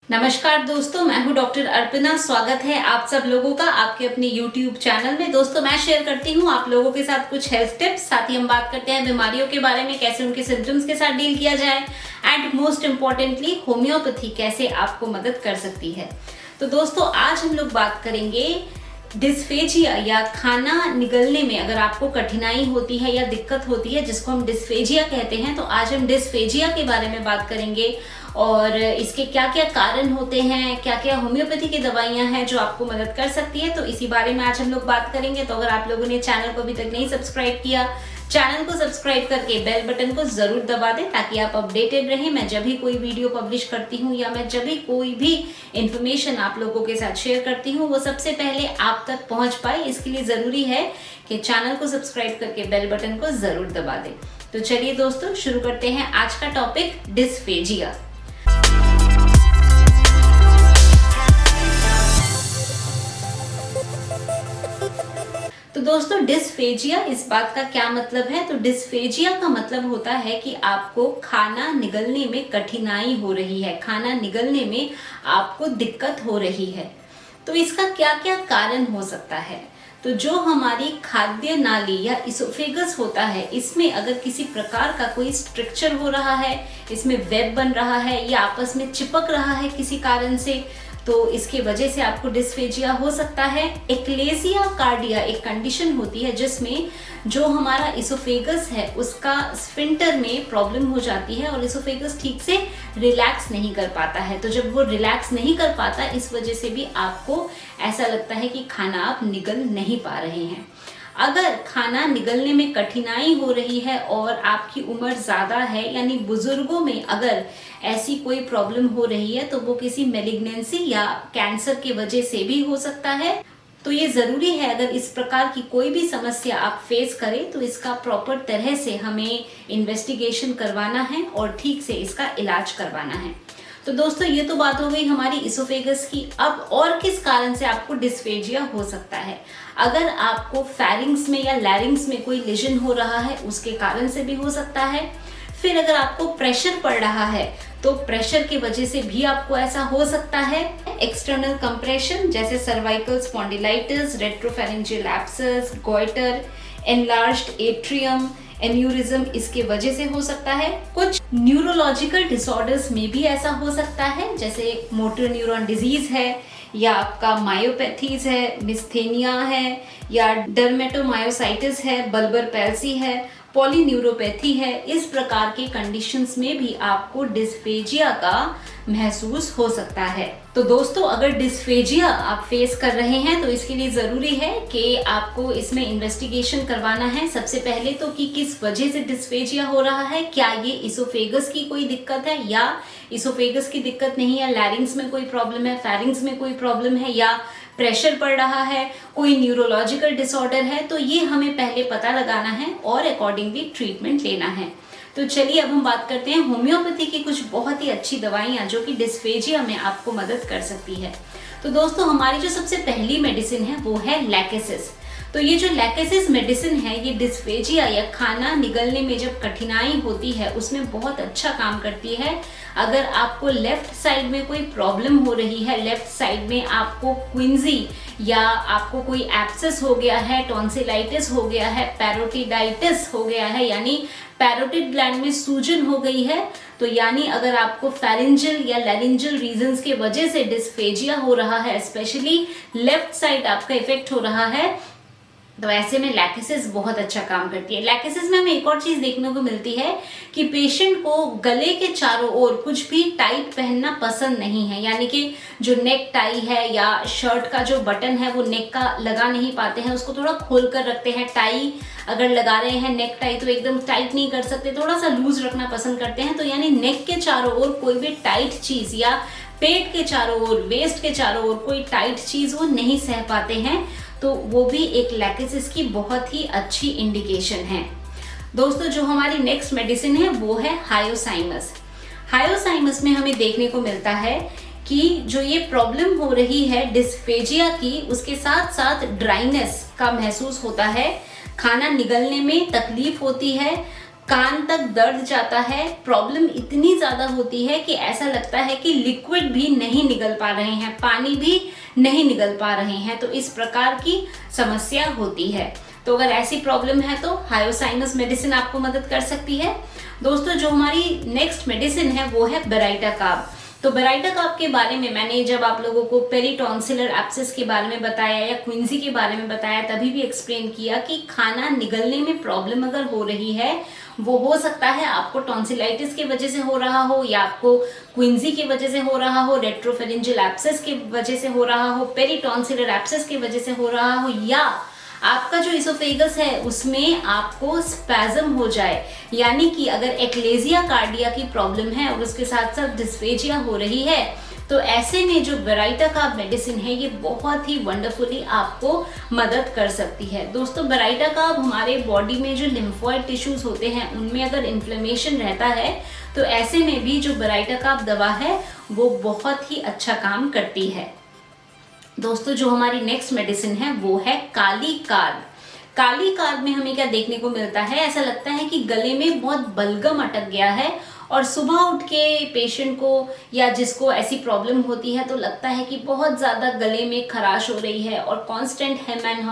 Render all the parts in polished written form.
नमस्कार दोस्तों, मैं हूं डॉक्टर अर्पिता। स्वागत है आप सब लोगों का आपके अपने YouTube चैनल में। दोस्तों, मैं शेयर करती हूं आप लोगों के साथ कुछ हेल्थ टिप्स, साथ ही हम बात करते हैं बीमारियों के बारे में, कैसे उनके सिम्टम्स के साथ डील किया जाए एंड मोस्ट इम्पोर्टेंटली होम्योपैथी कैसे आपको मदद कर सकती है। तो दोस्तों, आज हम लोग बात करेंगे डिस्फेजिया या खाना निगलने में अगर आपको कठिनाई होती है या दिक्कत होती है, जिसको हम डिस्फेजिया कहते हैं। तो आज हम डिस्फेजिया के बारे में बात करेंगे और इसके क्या क्या कारण होते हैं, क्या क्या होम्योपैथी की दवाइयां हैं जो आपको मदद कर सकती है। तो इसी बारे में आज हम लोग बात करेंगे। तो अगर आप लोगों ने चैनल को अभी तक नहीं सब्सक्राइब किया, चैनल को सब्सक्राइब करके बेल बटन को जरूर दबा दें ताकि आप अपडेटेड रहें। मैं जब भी कोई वीडियो पब्लिश करती हूँ या मैं जब भी कोई भी इंफॉर्मेशन आप लोगों के साथ शेयर करती हूँ, वो सबसे पहले आप तक पहुंच पाए। इसके लिए जरूरी है कि चैनल को सब्सक्राइब करके बेल बटन को जरूर दबा दें। तो चलिए दोस्तों, शुरू करते हैं आज का टॉपिक, डिस्फेजिया। तो दोस्तों, डिस्फेजिया इस बात का क्या मतलब है? तो डिस्फेजिया का मतलब होता है कि आपको खाना निगलने में कठिनाई हो रही है, खाना निगलने में आपको दिक्कत हो रही है। तो इसका क्या क्या कारण हो सकता है? तो जो हमारी खाद्य नाली या इसोफेगस होता है, इसमें अगर किसी प्रकार का कोई स्ट्रक्चर हो रहा है, इसमें वेब बन रहा है या आपस में चिपक रहा है किसी कारण से, तो इसकी वजह से आपको डिस्फेजिया हो सकता है। एक्लेसिया कार्डिया एक कंडीशन होती है जिसमें जो हमारा इसोफेगस है उसका स्फिंक्टर में प्रॉब्लम हो जाती है और इसोफेगस ठीक से रिलैक्स नहीं कर पाता है। तो जब वो रिलैक्स नहीं कर पाता, इस वजह से भी आपको ऐसा लगता है कि खाना आप निगल नहीं पा रहे हैं। अगर खाना निगलने में कठिनाई हो रही है और आपकी उम्र ज़्यादा है, यानी बुजुर्गों में अगर ऐसी कोई प्रॉब्लम हो रही है, तो वो किसी मेलिग्नेंसी या कैंसर की वजह से भी हो सकता है। तो ये ज़रूरी है, अगर इस प्रकार की कोई भी समस्या आप फेस करें तो इसका प्रॉपर तरह से हमें इन्वेस्टिगेशन करवाना है और ठीक से इसका इलाज करवाना है। तो दोस्तों, ये तो बात हो गई हमारी इसोफेगस की। अब और किस कारण से आपको डिस्फेजिया हो सकता है? अगर आपको फेरिंग्स में या लैरिंग्स में कोई लेजन हो रहा है, उसके कारण से भी हो सकता है। फिर अगर आपको प्रेशर पड़ रहा है, तो प्रेशर की वजह से भी आपको ऐसा हो सकता है। एक्सटर्नल कंप्रेशन जैसे cervical spondylitis, retropharyngeal abscess, goitre, enlarged atrium, aneurysm, इसके वजह से हो सकता है। कुछ न्यूरोलॉजिकल डिसऑर्डर्स में भी ऐसा हो सकता है, जैसे मोटर न्यूरॉन डिजीज है या आपका मायोपैथीज है, मिस्थेनिया है या डर्मेटोमायोसाइटिस है, बल्बर पैल्सी है, पॉलीन्यूरोपैथी है। इस प्रकार के कंडीशंस में भी आपको डिस्फेजिया का महसूस हो सकता है। तो दोस्तों, अगर डिस्फेजिया आप फेस कर रहे हैं तो इसके लिए जरूरी है कि आपको इसमें इन्वेस्टिगेशन करवाना है। सबसे पहले तो कि किस वजह से डिस्फेजिया हो रहा है, क्या ये इसोफेगस की कोई दिक्कत है या इसोफेगस की दिक्कत नहीं है, लैरिंग्स में कोई प्रॉब्लम है, फेरिंग्स में कोई प्रॉब्लम है या प्रेशर पड़ रहा है, कोई न्यूरोलॉजिकल डिसऑर्डर है। तो ये हमें पहले पता लगाना है और अकॉर्डिंगली ट्रीटमेंट लेना है। तो चलिए अब हम बात करते हैं होम्योपैथी की कुछ बहुत ही अच्छी दवाइयाँ जो कि डिस्फेजिया में आपको मदद कर सकती है। तो दोस्तों, हमारी जो सबसे पहली मेडिसिन है वो है लैकेसिस। तो ये जो लैकेसिस मेडिसिन है, ये डिस्फेजिया या खाना निगलने में जब कठिनाई होती है उसमें बहुत अच्छा काम करती है। अगर आपको लेफ्ट साइड में कोई प्रॉब्लम हो रही है, लेफ्ट साइड में आपको क्विंजी या आपको कोई एब्सेस हो गया है, टॉन्सिलाइटिस हो गया है, पैरोटिडाइटिस हो गया है, यानी पैरोटिड ग्लैंड में सूजन हो गई है, तो यानी अगर आपको फेरिंजियल या लैरिंजियल रीजंस के वजह से डिस्फेजिया हो रहा है, स्पेशली लेफ्ट साइड आपका इफेक्ट हो रहा है, तो ऐसे में लैकेसिस बहुत अच्छा काम करती है। लैकेसिस में हमें एक और चीज देखने को मिलती है कि पेशेंट को गले के चारों ओर कुछ भी टाइट पहनना पसंद नहीं है, यानी कि जो नेक टाई है या शर्ट का जो बटन है वो नेक का लगा नहीं पाते हैं, उसको थोड़ा खोल कर रखते हैं। टाई अगर लगा रहे हैं, नेक टाई तो एकदम टाइट नहीं कर सकते, थोड़ा सा लूज रखना पसंद करते हैं। तो यानी नेक के चारों ओर कोई भी टाइट चीज या पेट के चारों ओर, वेस्ट के चारों ओर कोई टाइट चीज वो नहीं सह पाते हैं, तो वो भी एक लैकेसिस की बहुत ही अच्छी इंडिकेशन है। दोस्तों, जो हमारी नेक्स्ट मेडिसिन है वो है हायोसाइमस। हायोसाइमस में हमें देखने को मिलता है कि जो ये प्रॉब्लम हो रही है डिस्फेजिया की, उसके साथ साथ ड्राइनेस का महसूस होता है, खाना निगलने में तकलीफ होती है, कान तक दर्द जाता है, प्रॉब्लम इतनी ज्यादा होती है कि ऐसा लगता है कि लिक्विड भी नहीं निकल पा रहे हैं, पानी भी नहीं निकल पा रहे हैं। तो इस प्रकार की समस्या होती है। तो अगर ऐसी प्रॉब्लम है तो हायोसाइनस मेडिसिन आपको मदद कर सकती है। दोस्तों, जो हमारी नेक्स्ट मेडिसिन है वो है बेराइटाकाब। तो बेराइटाकाब के बारे में मैंने जब आप लोगों को पेरिटॉन्सिलर एब्सेस के बारे में बताया या क्विंजी के बारे में बताया, तभी भी एक्सप्लेन किया कि खाना निगलने में प्रॉब्लम अगर हो रही है, वो हो सकता है आपको टॉन्सिलाइटिस की वजह से हो रहा हो, या आपको क्विंजी की वजह से हो रहा हो, रेट्रोफेरिंजियल एब्सेस की वजह से हो रहा हो, पेरिटॉन्सिलर एब्सेस की वजह से हो रहा हो, या आपका जो इसोफेगस है उसमें आपको स्पैज्म हो जाए, यानी कि अगर एक्लेजिया कार्डिया की प्रॉब्लम है और उसके साथ साथ डिस्फेजिया हो रही है, तो ऐसे में जो बेराइटाकाब मेडिसिन है ये बहुत ही वंडरफुली आपको मदद कर सकती है। दोस्तों, बेराइटाकाब हमारे बॉडी में जो लिम्फोइड टिश्यूज होते हैं उनमें अगर इन्फ्लेमेशन रहता है, तो ऐसे में भी जो बेराइटाकाब दवा है वो बहुत ही अच्छा काम करती है। दोस्तों, जो हमारी नेक्स्ट मेडिसिन है वो है काली कार्ब। काली कार्ब में हमें क्या देखने को मिलता है, ऐसा लगता है कि गले में बहुत बलगम अटक गया है और सुबह उठ के पेशेंट को या जिसको ऐसी प्रॉब्लम होती है तो लगता है कि बहुत ज़्यादा गले में खराश हो रही है और कांस्टेंट हेम एंड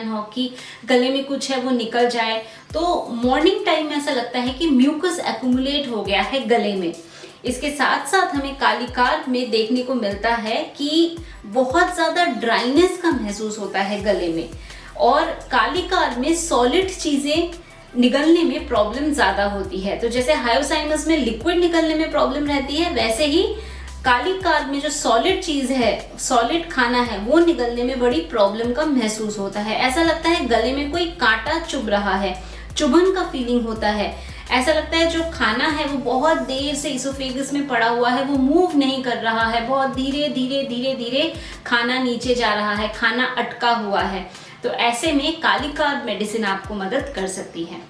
हॉक की गले में कुछ है वो निकल जाए। तो मॉर्निंग टाइम में ऐसा लगता है कि म्यूकस एक्यूमुलेट हो गया है गले में। इसके साथ साथ हमें काली कार्ब में देखने को मिलता है कि बहुत ज़्यादा ड्राइनेस का महसूस होता है गले में, और काली कार्ब में सॉलिड चीज़ें निकलने में प्रॉब्लम ज़्यादा होती है। तो जैसे हायोसाइनस में लिक्विड निकलने में प्रॉब्लम रहती है, वैसे ही काली कार्ब में जो सॉलिड चीज़ है, सॉलिड खाना है, वो निकलने में बड़ी प्रॉब्लम का महसूस होता है। ऐसा लगता है गले में कोई कांटा चुभ रहा है, चुभन का फीलिंग होता है। ऐसा लगता है जो खाना है वो बहुत देर से इसोफेगस में पड़ा हुआ है, वो मूव नहीं कर रहा है, बहुत धीरे धीरे खाना नीचे जा रहा है, खाना अटका हुआ है। तो ऐसे में काली कार्ब मेडिसिन आपको मदद कर सकती है।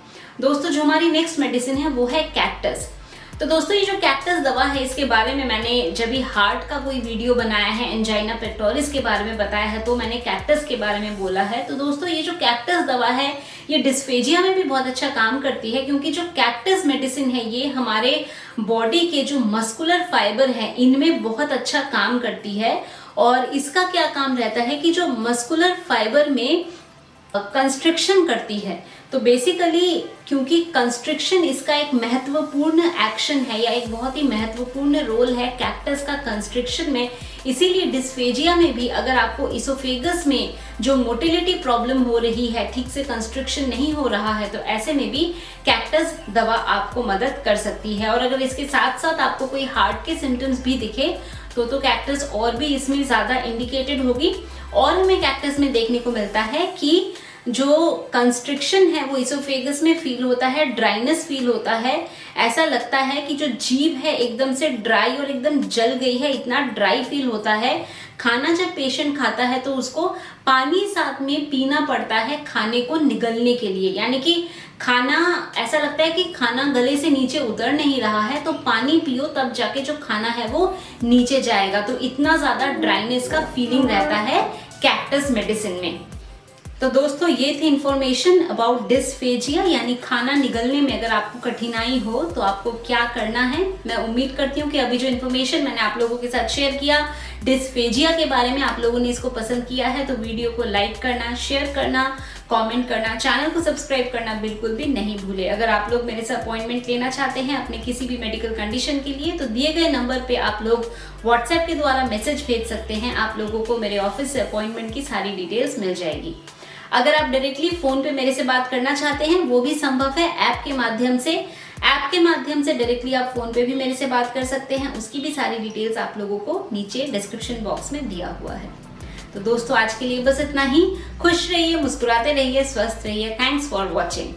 दोस्तों, जो हमारी नेक्स्ट मेडिसिन है वो है कैक्टस। तो दोस्तों, ये जो कैक्टस दवा है इसके बारे में मैंने जब भी हार्ट का कोई वीडियो बनाया है, एंजाइना पेक्टोरिस के बारे में बताया है, तो मैंने कैक्टस के बारे में बोला है। तो दोस्तों, ये जो कैक्टस दवा है ये डिस्फेजिया में भी बहुत अच्छा काम करती है, क्योंकि जो कैक्टस मेडिसिन है ये हमारे बॉडी के जो मस्कुलर फाइबर है इनमें बहुत अच्छा काम करती है। और इसका क्या काम रहता है कि जो मस्कुलर फाइबर में कंस्ट्रिक्शन करती है। तो बेसिकली क्योंकि कंस्ट्रिक्शन इसका एक महत्वपूर्ण एक्शन है या एक बहुत ही महत्वपूर्ण रोल है कैक्टस का कंस्ट्रिक्शन में, इसीलिए डिस्फेजिया में भी अगर आपको इसोफेगस में जो मोटिलिटी प्रॉब्लम हो रही है, ठीक से कंस्ट्रिक्शन नहीं हो रहा है, तो ऐसे में भी कैक्टस दवा आपको मदद कर सकती है। और अगर इसके साथ साथ आपको कोई हार्ट के सिम्टम्स भी दिखे तो कैक्टस और भी इसमें ज़्यादा इंडिकेटेड होगी। और हमें कैक्टस में देखने को मिलता है कि जो कंस्ट्रिक्शन है वो इसोफेगस में फील होता है, ड्राइनेस फील होता है, ऐसा लगता है कि जो जीभ है एकदम से ड्राई और एकदम जल गई है, इतना ड्राई फील होता है। खाना जब पेशेंट खाता है तो उसको पानी साथ में पीना पड़ता है खाने को निगलने के लिए, यानी कि खाना ऐसा लगता है कि खाना गले से नीचे उतर नहीं रहा है, तो पानी पियो तब जाके जो खाना है वो नीचे जाएगा। तो इतना ज़्यादा ड्राइनेस का फीलिंग रहता है कैक्टस मेडिसिन में। तो दोस्तों, ये थी इंफॉर्मेशन अबाउट डिस्फेजिया, यानी खाना निगलने में अगर आपको कठिनाई हो तो आपको क्या करना है। मैं उम्मीद करती हूँ कि अभी जो इन्फॉर्मेशन मैंने आप लोगों के साथ शेयर किया डिस्फेजिया के बारे में, आप लोगों ने इसको पसंद किया है तो वीडियो को लाइक करना, शेयर करना, कमेंट करना, चैनल को सब्सक्राइब करना बिल्कुल भी नहीं भूले। अगर आप लोग मेरे से अपॉइंटमेंट लेना चाहते हैं अपने किसी भी मेडिकल कंडीशन के लिए, तो दिए गए नंबर पे आप लोग व्हाट्सएप के द्वारा मैसेज भेज सकते हैं। आप लोगों को मेरे ऑफिस से अपॉइंटमेंट की सारी डिटेल्स मिल जाएगी। अगर आप डायरेक्टली फोन पे मेरे से बात करना चाहते हैं वो भी संभव है ऐप के माध्यम से। ऐप के माध्यम से डायरेक्टली आप फोन पे भी मेरे से बात कर सकते हैं, उसकी भी सारी डिटेल्स आप लोगों को नीचे डिस्क्रिप्शन बॉक्स में दिया हुआ है। तो दोस्तों, आज के लिए बस इतना ही। खुश रहिए, मुस्कुराते रहिए, स्वस्थ रहिए। Thanks for watching.